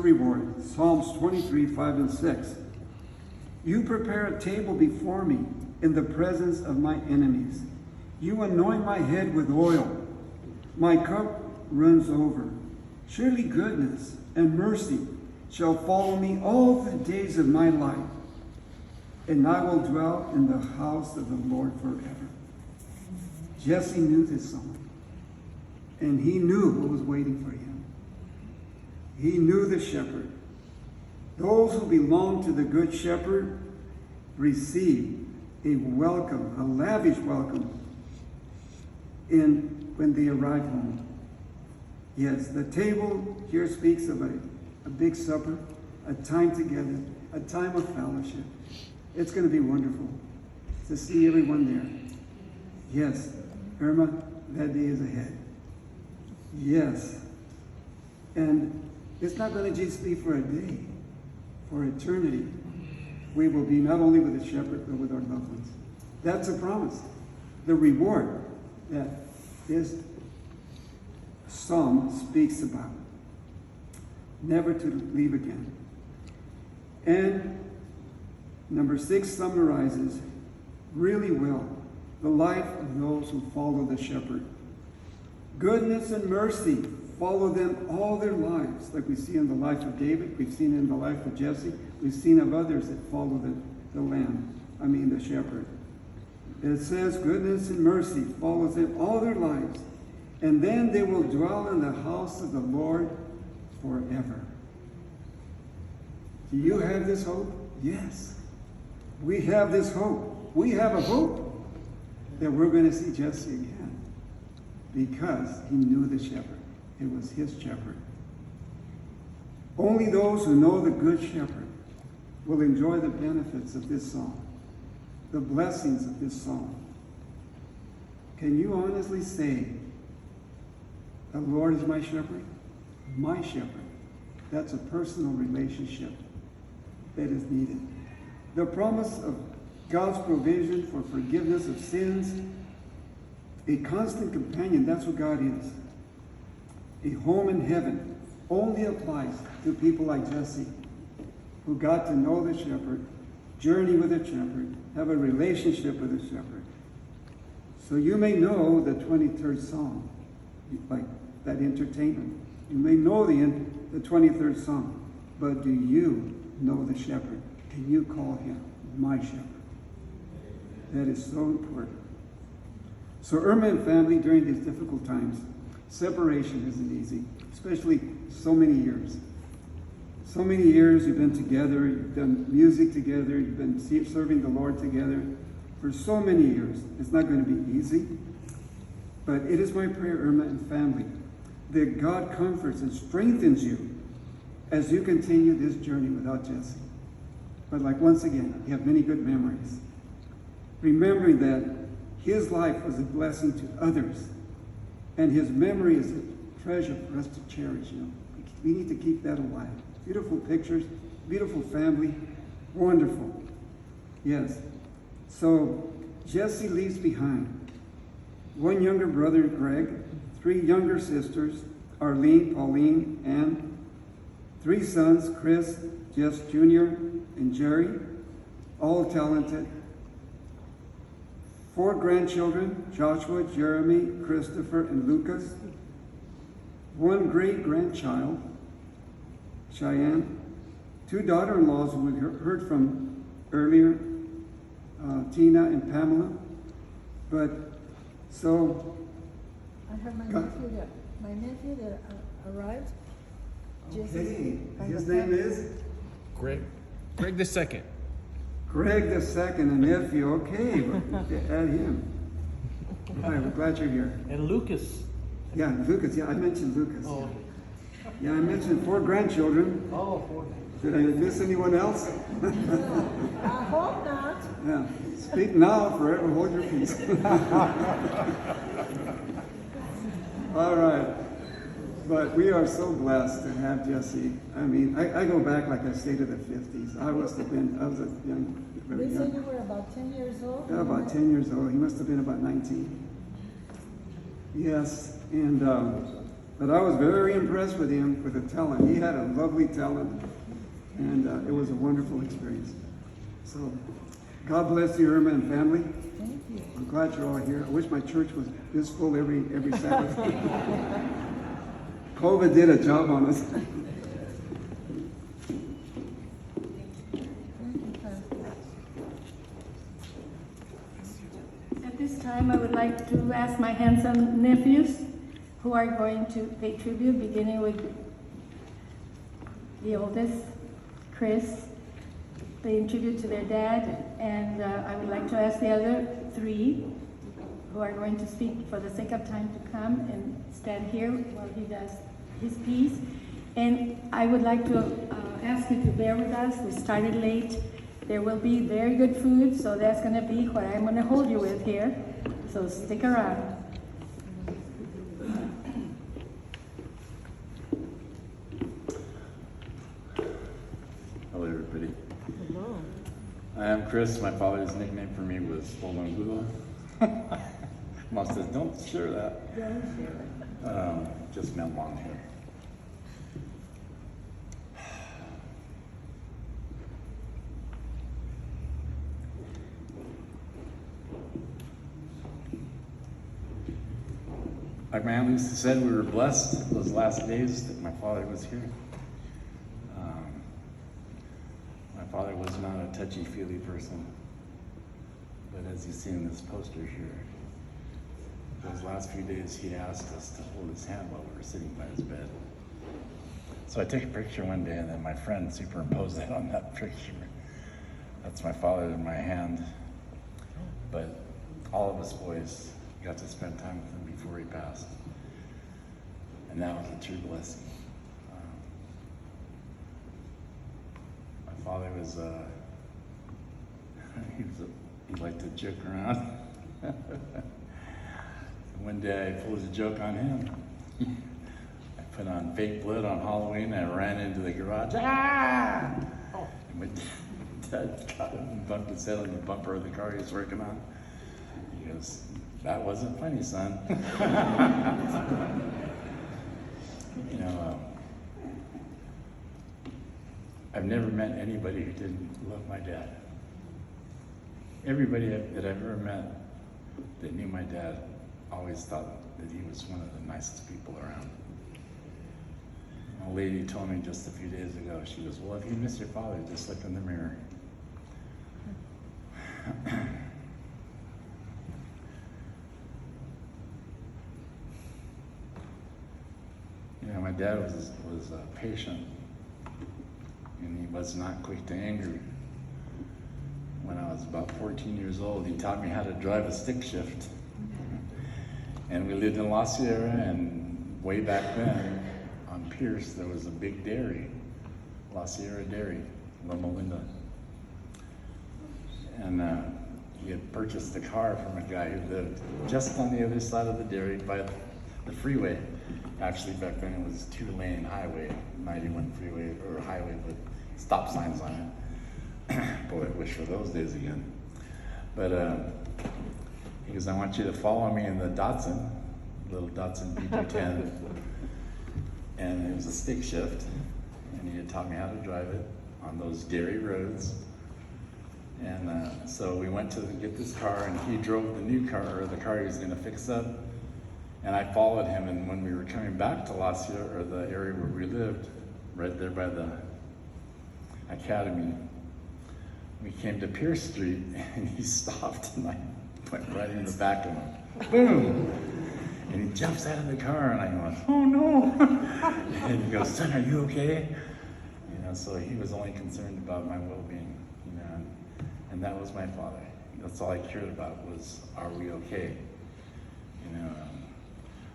Reward. Psalms 23, 5 and 6. You prepare a table before me in the presence of my enemies. You anoint my head with oil. My cup runs over. Surely goodness and mercy shall follow me all the days of my life, and I will dwell in the house of the Lord forever. Jesse knew this song, and he knew what was waiting for him. He knew the shepherd. Those who belong to the good shepherd receive a welcome, a lavish welcome, when they arrive home. Yes, the table here speaks of a big supper, a time together, a time of fellowship. It's going to be wonderful to see everyone there. Yes, Irma, that day is ahead. Yes. And it's not going to just be for a day, for eternity. We will be not only with the shepherd, but with our loved ones. That's a promise. The reward that this psalm speaks about. Never to leave again. And number 6 summarizes really well the life of those who follow the shepherd. Goodness and mercy follow them all their lives, like we see in the life of David, we've seen in the life of Jesse, we've seen of others that follow the shepherd. It says, goodness and mercy follows them all their lives, and then they will dwell in the house of the Lord forever. Do you have this hope? Yes. We have this hope. We have a hope that we're going to see Jesse again because he knew the shepherd. It was his shepherd. Only those who know the good shepherd will enjoy the benefits of this song, the blessings of this song. Can you honestly say, the Lord is my shepherd? My shepherd. That's a personal relationship that is needed. The promise of God's provision for forgiveness of sins, a constant companion, that's what God is. A home in heaven only applies to people like Jesse, who got to know the shepherd, journey with the shepherd, have a relationship with the shepherd. So you may know the 23rd Psalm, like that entertainment. You may know the 23rd Psalm, but do you know the shepherd? Can you call him my shepherd? That is so important. So Irma and family, during these difficult times, separation isn't easy, especially so many years. So many years you've been together, you've done music together, you've been serving the Lord together for so many years. It's not going to be easy, but it is my prayer, Irma and family, that God comforts and strengthens you as you continue this journey without Jesse. But like once again, you have many good memories. Remembering that his life was a blessing to others, and his memory is a treasure for us to cherish. We need to keep that alive. Beautiful pictures, beautiful family, wonderful. Yes. So Jesse leaves behind 1 younger brother, Greg, 3 younger sisters, Arlene, Pauline, Ann, 3 sons, Chris, Jess Jr., and Jerry, all talented. 4 grandchildren, Joshua, Jeremy, Christopher, and Lucas. 1 great-grandchild, Cheyenne. 2 daughter-in-laws we heard from earlier, Tina and Pamela. But so... I have my nephew that arrived. Okay, his name is? Greg the second. Greg the second, a nephew. Okay, add him. All right, we're glad you're here. And Lucas. Yeah, Lucas. Yeah, I mentioned Lucas. Oh. Yeah, I mentioned 4 grandchildren. Oh, 4. Did I miss anyone else? I hope not. Yeah. Speak now, forever hold your peace. All right. But we are so blessed to have Jesse. I mean, I go back, like I say, to the 50s. I was a young, very They young. said you were about 10 years old? Yeah, about 10 years old. He must have been about 19. Yes, and But I was very impressed with him for the talent. He had a lovely talent, and it was a wonderful experience. So, God bless you, Irma and family. Thank you. I'm glad you're all here. I wish my church was this full every Sabbath. COVID did a job on us. Thank you, Pastor. At this time, I would like to ask my handsome nephews who are going to pay tribute, beginning with the oldest, Chris, paying tribute to their dad, and I would like to ask the other three who are going to speak for the sake of time to come and stand here while he does his piece. And I would like to ask you to bear with us. We started late. There will be very good food, so that's going to be what I'm going to hold you with here. So stick around. Hello, everybody. Hello. I am Chris. My father's nickname for me was Olongulo. Mom says, don't share that. Don't share it. Just meant long hair. Like my Aunt Lisa said, we were blessed those last days that my father was here. My father was not a touchy-feely person, but as you see in this poster here, those last few days he asked us to hold his hand while we were sitting by his bed. So I took a picture one day and then my friend superimposed that on that picture. That's my father in my hand. But all of us boys got to spend time with him before he passed. And that was a true blessing. My father was, he liked to joke around. One day I pulled a joke on him. I put on fake blood on Halloween and I ran into the garage. Ah! And my dad got him and bumped his head on the bumper of the car he was working on. He goes, that wasn't funny, son. You know, I've never met anybody who didn't love my dad. Everybody that I've ever met that knew my dad always thought that he was one of the nicest people around. A lady told me just a few days ago, she goes, well, if you miss your father, just look in the mirror. You know, my dad was patient, and he was not quick to anger. When I was about 14 years old, he taught me how to drive a stick shift. And we lived in La Sierra, and way back then, on Pierce, there was a big dairy, La Sierra Dairy, Loma Linda. And he had purchased a car from a guy who lived just on the other side of the dairy by the freeway. Actually, back then it was a 2-lane highway, 91 freeway, or highway with stop signs on it. Boy, I wish for those days again. But he goes, I want you to follow me in the Datsun, little Datsun B210. And it was a stick shift, and he had taught me how to drive it on those dairy roads. And so we went to get this car, and he drove the new car, or the car he was gonna fix up. And I followed him, and when we were coming back to La Sierra, or the area where we lived, right there by the academy, we came to Pierce Street, and he stopped, and I went right in the back of him. Boom! And he jumps out of the car, and I go, oh no! And he goes, son, are you okay? You know, so he was only concerned about my well-being, you know, and that was my father. That's all I cared about was, are we okay? You know,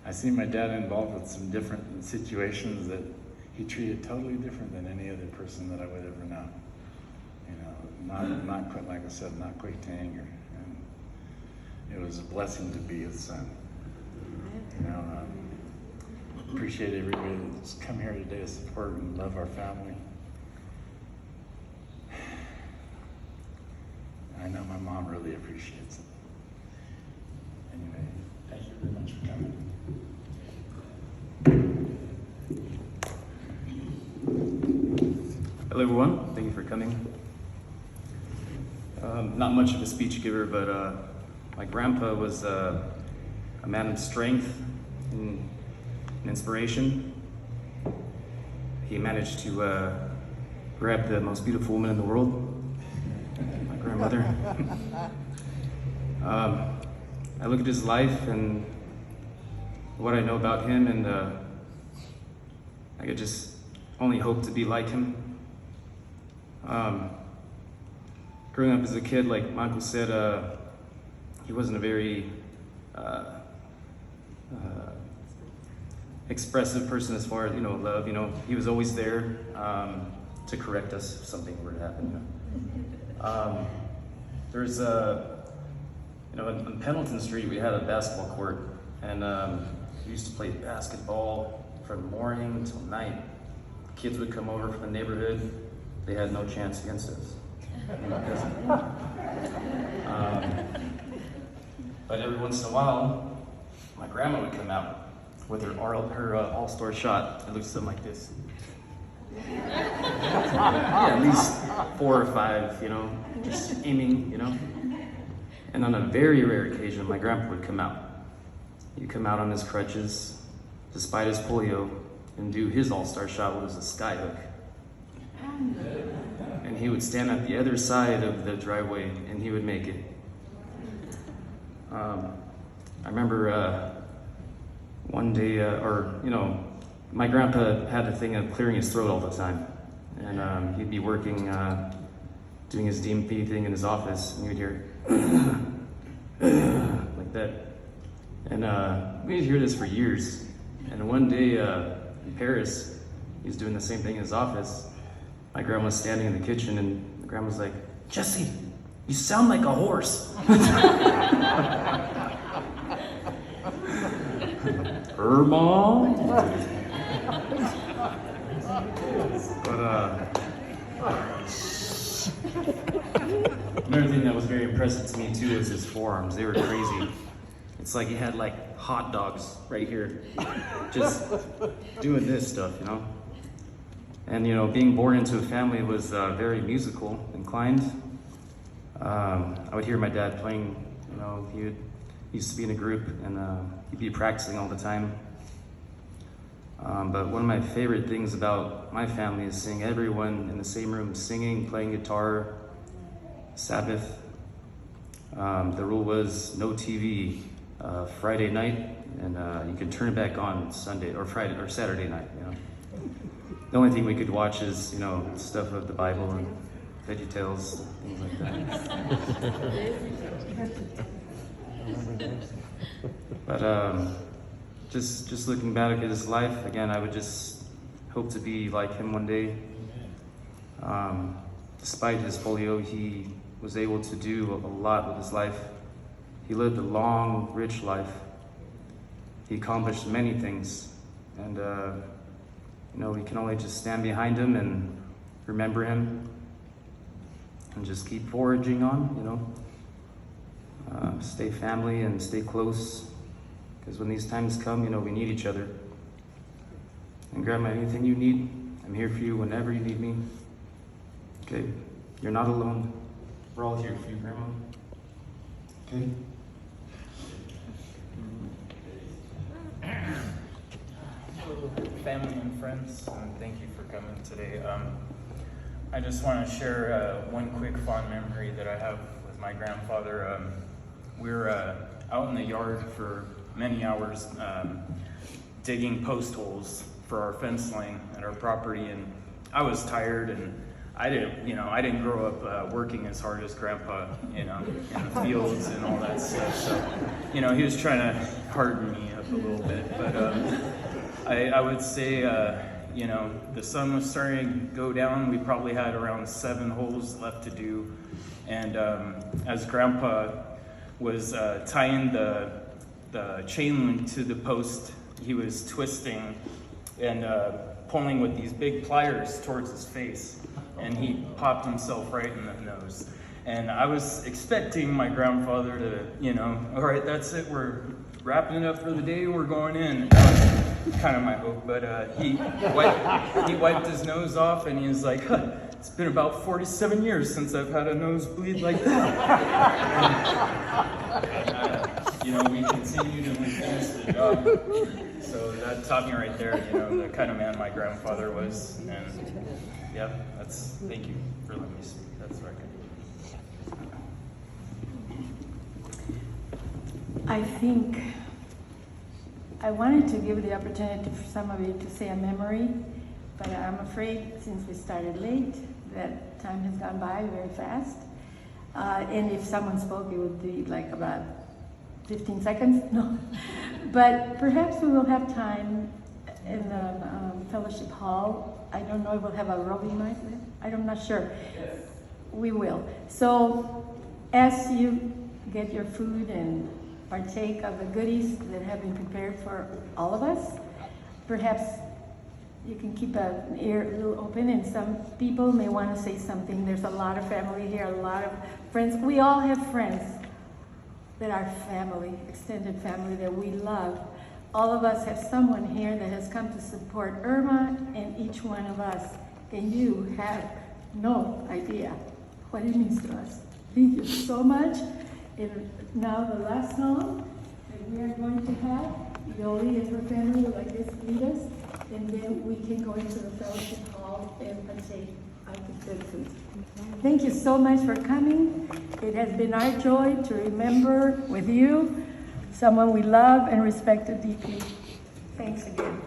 I see my dad involved with some different situations that he treated totally different than any other person that I would ever know. You know, not quite, like I said, not quick to anger. And it was a blessing to be his son. You know, appreciate everybody that's come here today to support and love our family. I know my mom really appreciates it. Anyway, thank you very much for coming. Hello everyone, thank you for coming. Not much of a speech giver, but my grandpa was a man of strength and inspiration. He managed to grab the most beautiful woman in the world, my grandmother. I look at his life and what I know about him, and I could just only hope to be like him. Growing up as a kid, like my uncle said, he wasn't a very expressive person as far as, love. He was always there to correct us if something were to happen. There's on Pendleton Street, we had a basketball court, and we used to play basketball from morning until night. Kids would come over from the neighborhood. They had no chance against us. But every once in a while, my grandma would come out with her all-star shot. It looked something like this. Yeah, at least 4 or 5, just aiming, And on a very rare occasion, my grandpa would come out. He'd come out on his crutches, despite his polio, and do his all-star shot, which was a sky hook. And he would stand at the other side of the driveway, and he would make it. I remember one day, my grandpa had a thing of clearing his throat all the time. And he'd be working, doing his DMV thing in his office, and you'd hear like that. And we'd hear this for years. And one day in Paris, he was doing the same thing in his office. My grandma was standing in the kitchen, and the grandma was like, "Jesse, you sound like a horse." Her mom? But another thing that was very impressive to me too was his forearms. They were crazy. It's like he had like hot dogs right here, just doing this stuff, And being born into a family was very musical inclined. I would hear my dad playing. He used to be in a group, and he'd be practicing all the time. But one of my favorite things about my family is seeing everyone in the same room singing, playing guitar. Sabbath. The rule was no TV Friday night, and you could turn it back on Sunday or Friday or Saturday night. The only thing we could watch is stuff of the Bible and VeggieTales, things like that. But just looking back at his life again, I would just hope to be like him one day. Despite his polio, he was able to do a lot with his life. He lived a long, rich life. He accomplished many things, and we can only just stand behind him and remember him, and just keep foraging on. Stay family and stay close, because when these times come, we need each other. And Grandma, anything you need, I'm here for you whenever you need me. Okay, you're not alone. We're all here for you, Grandma. Okay? Family and friends, thank you for coming today. I just want to share one quick fond memory that I have with my grandfather. We were out in the yard for many hours digging post holes for our fence line at our property, and I was tired, and I didn't grow up working as hard as Grandpa, in the fields and all that stuff. So, he was trying to harden me up a little bit. But I would say, the sun was starting to go down. We probably had around 7 holes left to do. And as Grandpa was tying the chain link to the post, he was twisting and pulling with these big pliers towards his face. And he popped himself right in the nose. And I was expecting my grandfather to, all right, that's it, we're wrapping it up for the day, we're going in. kind of my hope. But he wiped his nose off, and he was like, huh, "It's been about 47 years since I've had a nosebleed like that." We continued and we finished the job. So that taught me right there, the kind of man my grandfather was. And thank you for letting me speak. That's right. I think I wanted to give the opportunity for some of you to say a memory, but I'm afraid since we started late, that time has gone by very fast. And if someone spoke, it would be like about 15 seconds. No. But perhaps we will have time in the fellowship hall. I don't know if we'll have a roving mic there. I'm not sure. Yes. We will. So as you get your food and partake of the goodies that have been prepared for all of us, perhaps you can keep an ear a little open, and some people may want to say something. There's a lot of family here, a lot of friends. We all have friends that are family, extended family that we love. All of us have someone here that has come to support Irma and each one of us, and you have no idea what it means to us. Thank you so much. And now the last song that we are going to have, Yoli and her family will like this lead us, and then we can go into the fellowship hall and partake of the good food. Thank you so much for coming. It has been our joy to remember with you someone we love and respected deeply. Thanks again.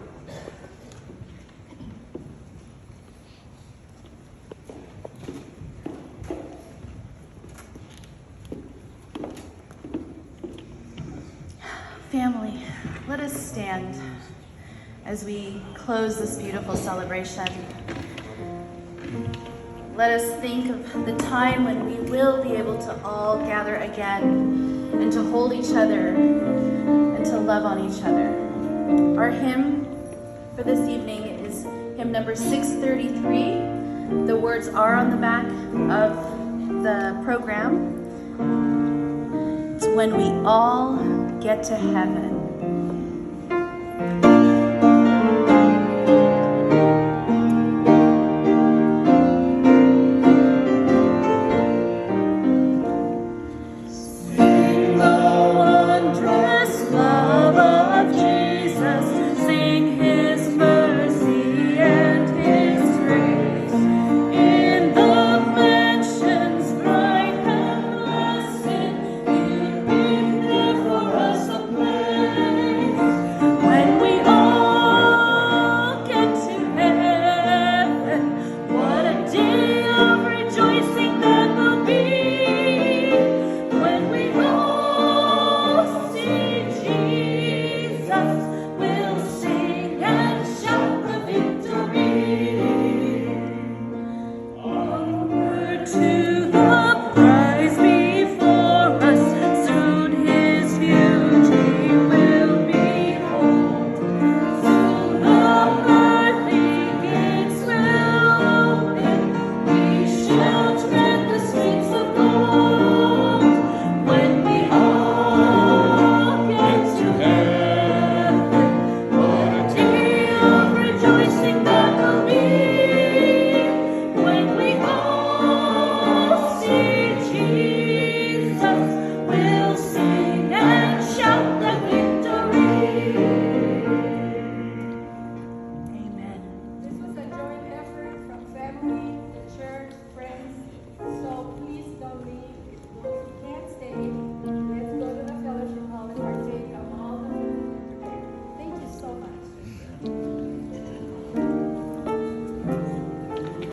Family, let us stand as we close this beautiful celebration. Let us think of the time when we will be able to all gather again and to hold each other and to love on each other. Our hymn for this evening is hymn number 633. The words are on the back of the program. It's when we all get to heaven.